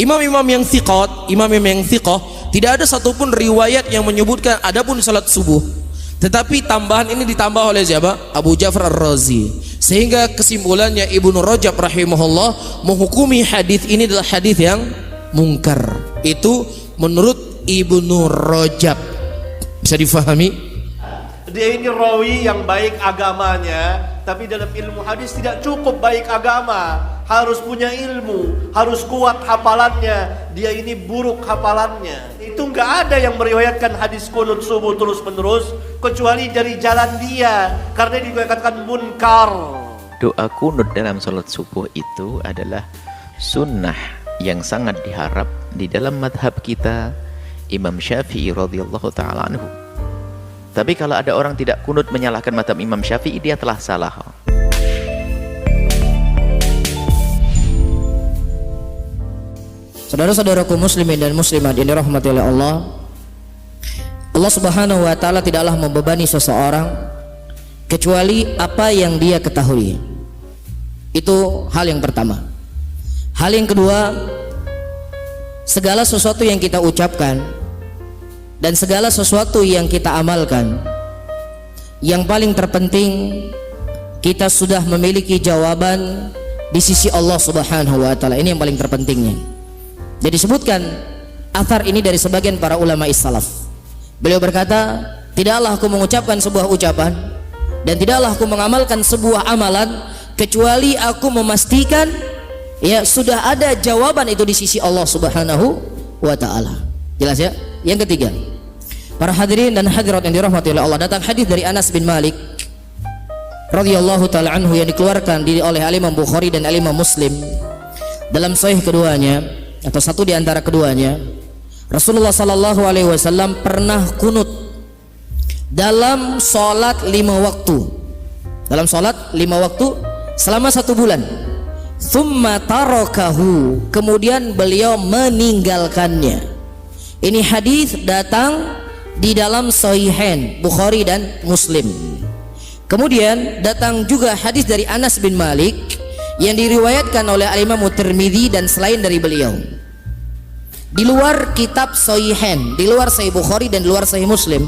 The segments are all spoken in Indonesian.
imam-imam yang thiqat, imam-imam yang thiqah, tidak ada satupun riwayat yang menyebutkan adapun salat subuh. Tetapi tambahan ini ditambah oleh siapa? Abu Ja'far Ar-Razi. Sehingga kesimpulannya Ibnu Rajab rahimahullah menghukumi hadis ini adalah hadis yang mungkar. Itu menurut Ibnu Rajab. Bisa difahami? Dia ini rawi yang baik agamanya, tapi dalam ilmu hadis tidak cukup baik agama, harus punya ilmu, harus kuat hafalannya. Dia ini buruk hafalannya. Itu nggak ada yang meriwayatkan hadis kunut subuh terus menerus kecuali dari jalan dia, karena dikatakan munkar. Doa kunut dalam salat subuh itu adalah sunnah yang sangat diharap di dalam madhab kita Imam Syafi'i radhiyallahu ta'ala anhu. Tapi kalau ada orang tidak kunut menyalahkan madhab Imam Syafi'i, dia telah salah. Saudara-saudaraku muslimin dan muslimat yang dirahmati oleh Allah, Allah Subhanahu wa taala tidaklah membebani seseorang kecuali apa yang dia ketahui. Itu hal yang pertama. Hal yang kedua, segala sesuatu yang kita ucapkan dan segala sesuatu yang kita amalkan, yang paling terpenting kita sudah memiliki jawaban di sisi Allah Subhanahu wa taala. Ini yang paling terpentingnya. Jadi disebutkan athar ini dari sebagian para ulama salaf. Beliau berkata, tidaklah aku mengucapkan sebuah ucapan dan tidaklah aku mengamalkan sebuah amalan kecuali aku memastikan ya sudah ada jawaban itu di sisi Allah Subhanahu wa taala. Jelas ya? Yang ketiga, para hadirin dan hadirat yang dirahmati oleh Allah, datang hadis dari Anas bin Malik radhiyallahu taala anhu yang dikeluarkan oleh Imam Bukhari dan Imam Muslim dalam sahih keduanya, atau satu di antara keduanya. Rasulullah sallallahu alaihi wasallam pernah kunut dalam salat 5 waktu. Dalam salat 5 waktu selama 1 bulan. Tsumma tarakahu, kemudian beliau meninggalkannya. Ini hadis datang di dalam Sahihain Bukhari dan Muslim. Kemudian datang juga hadis dari Anas bin Malik yang diriwayatkan oleh Imam Tirmidzi dan selain dari beliau. Di luar kitab Sahihain, di luar Sahih Bukhari dan di luar Sahih Muslim,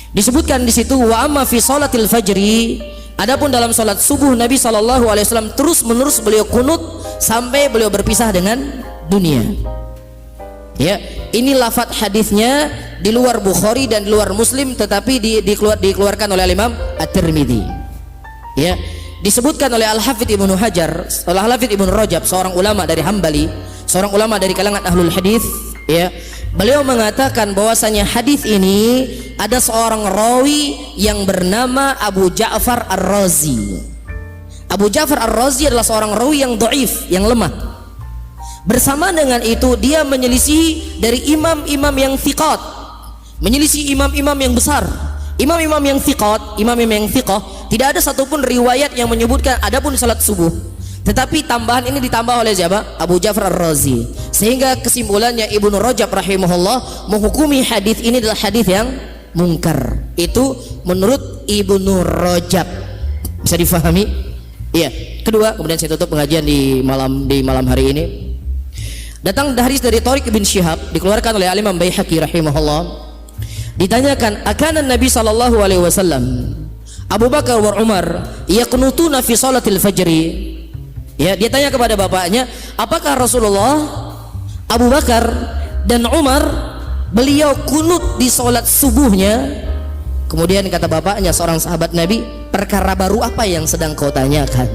disebutkan di situ wa amma fi salatil fajri, adapun dalam salat subuh Nabi sallallahu alaihi wasallam terus menerus beliau kunut sampai beliau berpisah dengan dunia. Ya, ini lafaz hadisnya di luar Bukhari dan di luar Muslim, tetapi dikeluarkan oleh Imam At-Tirmidzi. Ya, disebutkan oleh Al-Hafidz Ibnu Hajar, Al-Hafidz Ibnu Rajab, seorang ulama dari Hambali, seorang ulama dari kalangan ahlul hadis, ya. Beliau mengatakan bahwasanya hadis ini ada seorang rawi yang bernama Abu Ja'far Ar-Razi. Abu Ja'far Ar-Razi adalah seorang rawi yang dhaif, yang lemah. Bersama dengan itu dia menyelisihi dari imam-imam yang thiqat, menyelisihi imam-imam yang besar. Imam-imam yang thiqat, imam-imam yang thiqah, tidak ada satupun riwayat yang menyebutkan adapun salat subuh. Tetapi tambahan ini ditambah oleh siapa? Abu Ja'far Ar-Razi. Sehingga kesimpulannya Ibnu Rajab rahimahullah menghukumi hadis ini adalah hadis yang mungkar. Itu menurut Ibnu Rajab. Bisa difahami? Iya. Kedua, kemudian saya tutup pengajian di malam hari ini. Datang hadis dari Thariq bin Syihab, dikeluarkan oleh Imam Baihaqi rahimahullah. Ditanyakan, akana Nabi sallallahu alaihi wasallam Abu Bakar wa Umar yaqnutuna fi salatil fajri. Ya, dia tanya kepada bapaknya, apakah Rasulullah, Abu Bakar dan Umar beliau kunut di salat subuhnya? Kemudian kata bapaknya, seorang sahabat Nabi, perkara baru apa yang sedang kau tanyakan?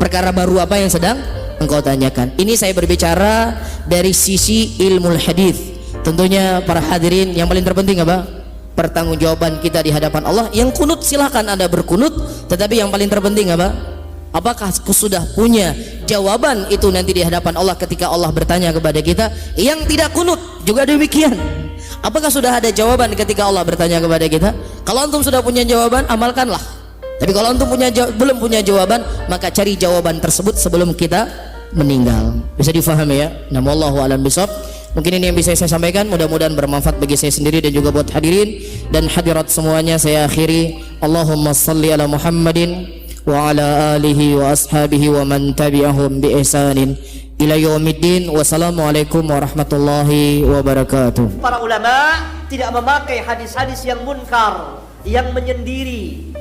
Perkara baru apa yang sedang engkau tanyakan? Ini saya berbicara dari sisi ilmu hadis. Tentunya para hadirin yang paling terpenting apa? Pertanggungjawaban kita di hadapan Allah. Yang kunut silahkan Anda berkunut, tetapi yang paling terpenting apa? Apakah aku sudah punya jawaban itu nanti di hadapan Allah ketika Allah bertanya kepada kita? Yang tidak kunut juga demikian. Apakah sudah ada jawaban ketika Allah bertanya kepada kita? Kalau antum sudah punya jawaban, amalkanlah. Tapi kalau antum belum punya jawaban, maka cari jawaban tersebut sebelum kita meninggal. Bisa difahami ya? Nah, wallahu a'lam bishawab. Mungkin ini yang bisa saya sampaikan, mudah-mudahan bermanfaat bagi saya sendiri dan juga buat hadirin dan hadirat semuanya. Saya akhiri, Allahumma salli ala Muhammadin wa ala alihi wa ashabihi wa man tabi'ahum bi ihsanin ila yaumiddin. Wassalamualaikum warahmatullahi wabarakatuh. Para ulama tidak memakai hadis-hadis yang munkar, yang menyendiri,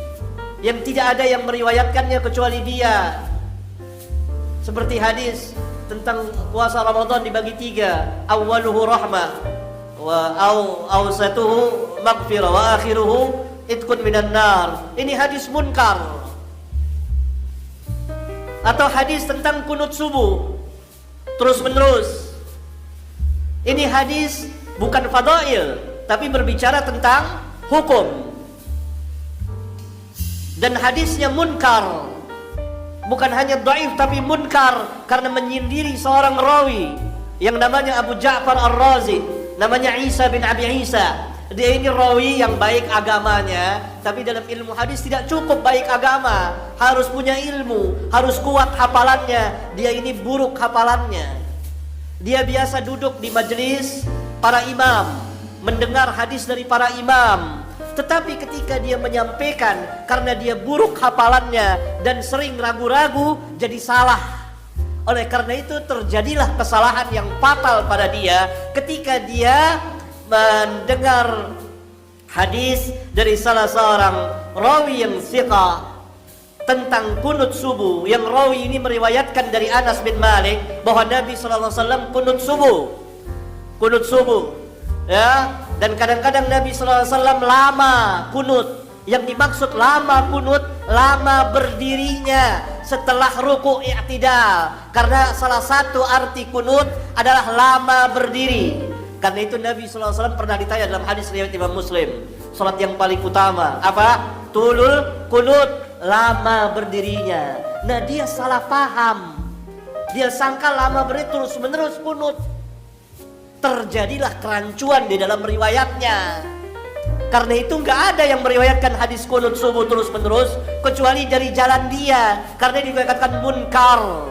yang tidak ada yang meriwayatkannya kecuali dia. Seperti hadis tentang puasa Ramadan dibagi tiga, awwaluhu rahmah wa awsatuhu maghfirah wa akhiruhu itqun minan nar. Ini hadis munkar. Atau hadis tentang kunut subuh terus menerus. Ini hadis bukan fadail, tapi berbicara tentang hukum. Dan hadisnya munkar. Bukan hanya dhaif tapi munkar karena menyendiri seorang rawi yang namanya Abu Ja'far Ar-Razi, namanya Isa bin Abi Isa. Dia ini rawi yang baik agamanya, tapi dalam ilmu hadis tidak cukup baik agama, harus punya ilmu, harus kuat hafalannya. Dia ini buruk hafalannya. Dia biasa duduk di majelis para imam, mendengar hadis dari para imam. Tetapi ketika dia menyampaikan, karena dia buruk hafalannya dan sering ragu-ragu, jadi salah. Oleh karena itu terjadilah kesalahan yang fatal pada dia ketika dia mendengar hadis dari salah seorang rawi yang thiqah tentang kunut subuh. Yang rawi ini meriwayatkan dari Anas bin Malik bahwa Nabi SAW kunut subuh, ya. Dan kadang-kadang Nabi SAW lama kunut. Yang dimaksud lama kunut, lama berdirinya setelah ruku' i'tidal. Karena salah satu arti kunut adalah lama berdiri. Karena itu Nabi SAW pernah ditanya dalam hadis riwayat Imam Muslim, salat yang paling utama apa? Tulul kunut, lama berdirinya. Nah, dia salah paham. Dia sangka lama berdiri terus menerus kunut. Terjadilah kerancuan di dalam riwayatnya. Karena itu nggak ada yang meriwayatkan hadis kunut subuh terus menerus kecuali dari jalan dia. Karena dikatakan munkar.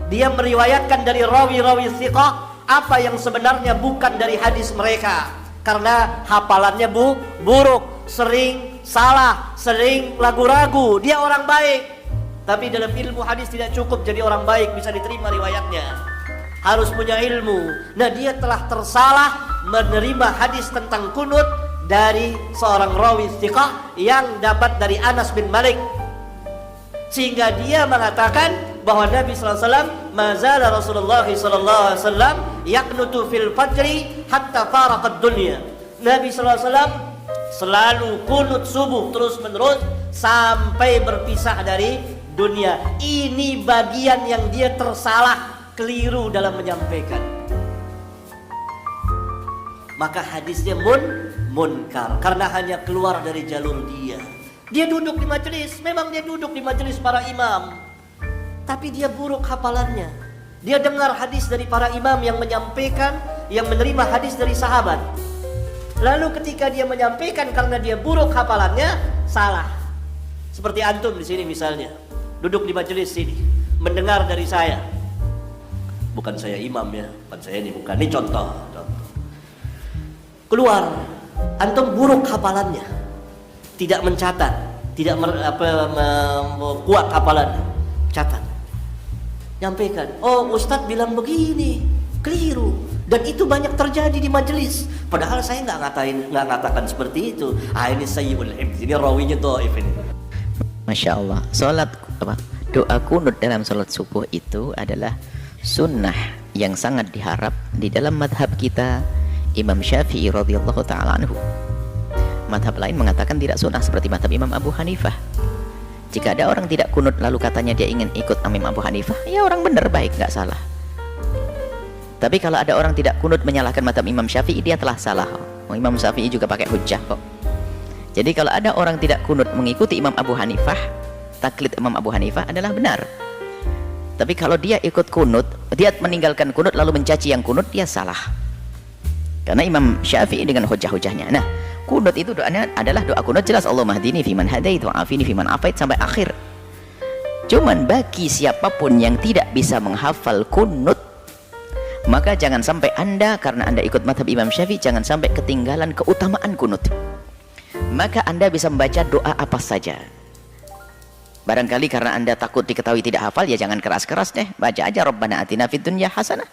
Dia meriwayatkan dari rawi-rawi thiqah apa yang sebenarnya bukan dari hadis mereka. Karena hafalannya buruk, sering salah, sering ragu-ragu. Dia orang baik, tapi dalam ilmu hadis tidak cukup jadi orang baik bisa diterima riwayatnya. Harus punya ilmu. Nah, dia telah tersalah menerima hadis tentang kunut dari seorang rawi thiqah yang dapat dari Anas bin Malik, sehingga dia mengatakan bahwa Nabi SAW mazala Rasulullah SAW yaqnutu fil fajri hatta faraqad dunya. Nabi SAW selalu kunut subuh terus menerus sampai berpisah dari dunia. Ini bagian yang dia tersalah, keliru dalam menyampaikan. Maka hadisnya munkar karena hanya keluar dari jalur dia. Dia duduk di majelis, memang dia duduk di majelis para imam, tapi dia buruk hafalannya. Dia dengar hadis dari para imam yang menyampaikan, yang menerima hadis dari sahabat. Lalu ketika dia menyampaikan karena dia buruk hafalannya, salah. Seperti antum di sini misalnya, duduk di majelis sini, mendengar dari saya. Bukan saya imam ya, bukan saya ini, bukan. Ini contoh. Keluar, antum buruk hafalannya, tidak mencatat, tidak kuat hafalannya, catat, nyampaikan. Oh, Ustadz bilang begini, keliru. Dan itu banyak terjadi di majelis. Padahal saya nggak ngatakan seperti itu. Ini sayyibul hifz, ini rawinya dhaif ini. Masya Allah. Doa kunut dalam salat subuh itu adalah sunnah yang sangat diharap di dalam madhab kita, Imam Syafi'i radhiyallahu ta'ala anhu. Madhab lain mengatakan tidak sunnah seperti madhab Imam Abu Hanifah. Jika ada orang tidak kunut lalu katanya dia ingin ikut Imam Abu Hanifah, ya orang benar, baik, nggak salah. Tapi kalau ada orang tidak kunut menyalahkan madhab Imam Syafi'i, dia telah salah. Imam Syafi'i juga pakai hujjah kok. Jadi kalau ada orang tidak kunut mengikuti Imam Abu Hanifah, taklid Imam Abu Hanifah adalah benar. Tapi kalau dia ikut kunut, dia meninggalkan kunut lalu mencaci yang kunut, dia salah. Karena Imam Syafi'i dengan hujah-hujahnya. Nah, kunut itu doanya adalah doa kunut jelas, Allahumma hdini fiman hadait wa afini fiman afait sampai akhir. Cuman bagi siapapun yang tidak bisa menghafal kunut, maka jangan sampai Anda, karena Anda ikut madhab Imam Syafi'i, jangan sampai ketinggalan keutamaan kunut. Maka Anda bisa membaca doa apa saja. Barangkali karena Anda takut diketahui tidak hafal, ya jangan keras-keras deh, baca aja Rabbana atina fid dunya hasanah.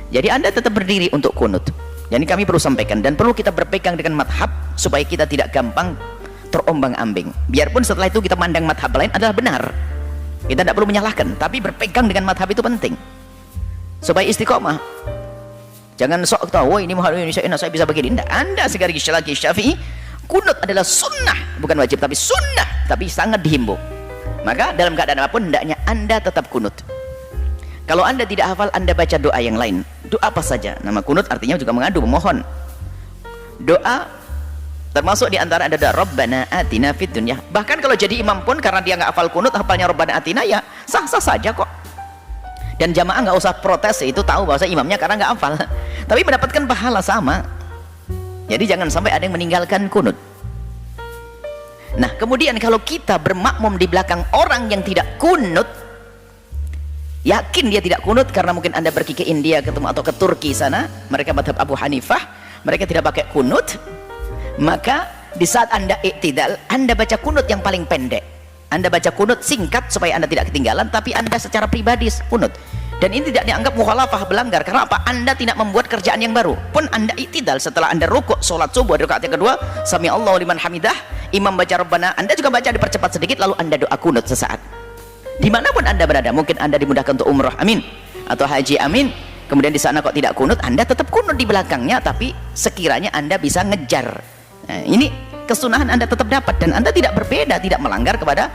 Jadi Anda tetap berdiri untuk kunut. Jadi kami perlu sampaikan, dan perlu kita berpegang dengan madhab supaya kita tidak gampang terombang-ambing. Biarpun setelah itu kita mandang madhab lain adalah benar, kita tidak perlu menyalahkan, tapi berpegang dengan madhab itu penting supaya istiqomah. Jangan sok tahu, oh ini madhab Indonesia enak, saya bisa begini. Tidak. Anda sekali lagi Syafi'i, kunut adalah sunnah, bukan wajib, tapi sunnah, tapi sangat dihimbau. Maka dalam keadaan apapun hendaknya Anda tetap kunut. Kalau Anda tidak hafal, Anda baca doa yang lain. Doa apa saja. Nama kunut artinya juga mengadu, memohon. Doa termasuk di antara ada doa Rabbana atina fid dunya. Bahkan kalau jadi imam pun karena dia nggak hafal kunut, hafalnya Rabbana atina, ya sah-sah saja kok. Dan jamaah nggak usah protes, itu tahu bahwa imamnya karena nggak hafal. Tapi mendapatkan pahala sama. Jadi jangan sampai ada yang meninggalkan kunut. Nah, kemudian kalau kita bermakmum di belakang orang yang tidak kunut, yakin dia tidak kunut karena mungkin Anda pergi ke India ketemu atau ke Turki sana, mereka madhab Abu Hanifah, mereka tidak pakai kunut. Maka di saat Anda iktidal, Anda baca kunut yang paling pendek. Anda baca kunut singkat supaya Anda tidak ketinggalan, tapi Anda secara pribadi kunut. Dan ini tidak dianggap mukhalafah, belanggar. Karena apa? Anda tidak membuat kerjaan yang baru. Pun Anda iktidal setelah Anda rukuk sholat subuh rakaat yang kedua, sami Allahu liman hamidah, imam baca Rabbana, Anda juga baca dipercepat sedikit, lalu Anda doa kunut sesaat. Dimanapun Anda berada, mungkin Anda dimudahkan untuk umrah, amin, atau haji, amin. Kemudian di sana kok tidak kunut, Anda tetap kunut di belakangnya, tapi sekiranya Anda bisa ngejar. Nah, ini kesunahan Anda tetap dapat, dan Anda tidak berbeda, tidak melanggar kepada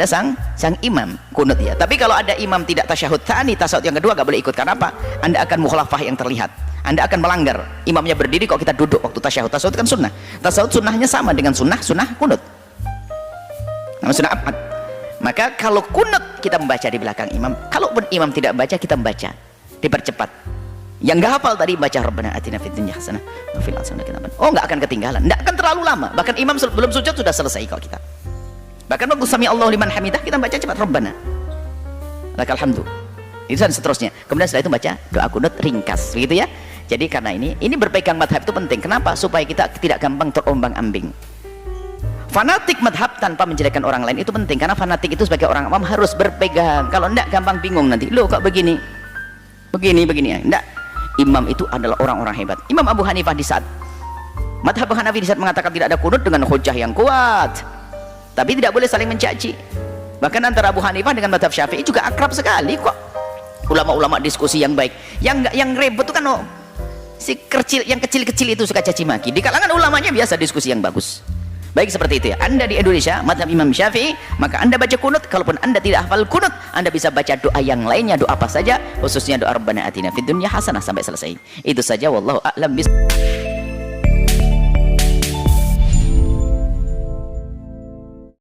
sang imam kunut ya. Tapi kalau ada imam tidak tasyahud tsani, tasyahud yang kedua gak boleh ikut. Karena apa? Anda akan mukhalafah yang terlihat, Anda akan melanggar. Imamnya berdiri kok kita duduk waktu tasyahud. Tasyahud kan sunnah, tasyahud sunnahnya sama dengan sunnah kunut, nama sunnah abad. Maka kalau kunut kita membaca di belakang imam, kalaupun imam tidak membaca, kita membaca dipercepat. Yang nggak hafal tadi baca Rabbana atina fid dunya hasanah wa fil akhirati hasanah. Oh, nggak akan ketinggalan, nggak akan terlalu lama. Bahkan imam belum sujud sudah selesai kalau kita. Bahkan waktu sami Allahu liman hamidah kita baca cepat Rabbana lakal hamdu. Itu dan seterusnya. Kemudian setelah itu baca doa kunut ringkas, begitu ya. Jadi karena ini berpegang madhab itu penting. Kenapa? Supaya kita tidak gampang terombang-ambing. Fanatik madhab tanpa menjelekkan orang lain itu penting, karena fanatik itu sebagai orang awam harus berpegang. Kalau enggak gampang bingung nanti. Loh kok begini ya. Enggak. Imam itu adalah orang-orang hebat. Imam Abu Hanifah di saat madhab Hanafi di saat mengatakan tidak ada kunut dengan hujah yang kuat. Tapi tidak boleh saling mencaci. Bahkan antara Abu Hanifah dengan madhab Syafi'i juga akrab sekali kok. Ulama-ulama diskusi yang baik. Yang ribut itu kan yang kecil-kecil itu suka caci maki. Di kalangan ulamanya biasa diskusi yang bagus. Baik seperti itu ya. Anda di Indonesia madhab Imam Syafi'i, maka Anda baca kunut. Kalaupun Anda tidak hafal kunut, Anda bisa baca doa yang lainnya, doa apa saja, khususnya doa Rabbana atina fid dunya hasanah sampai selesai. Itu saja, wallahu a'lam bis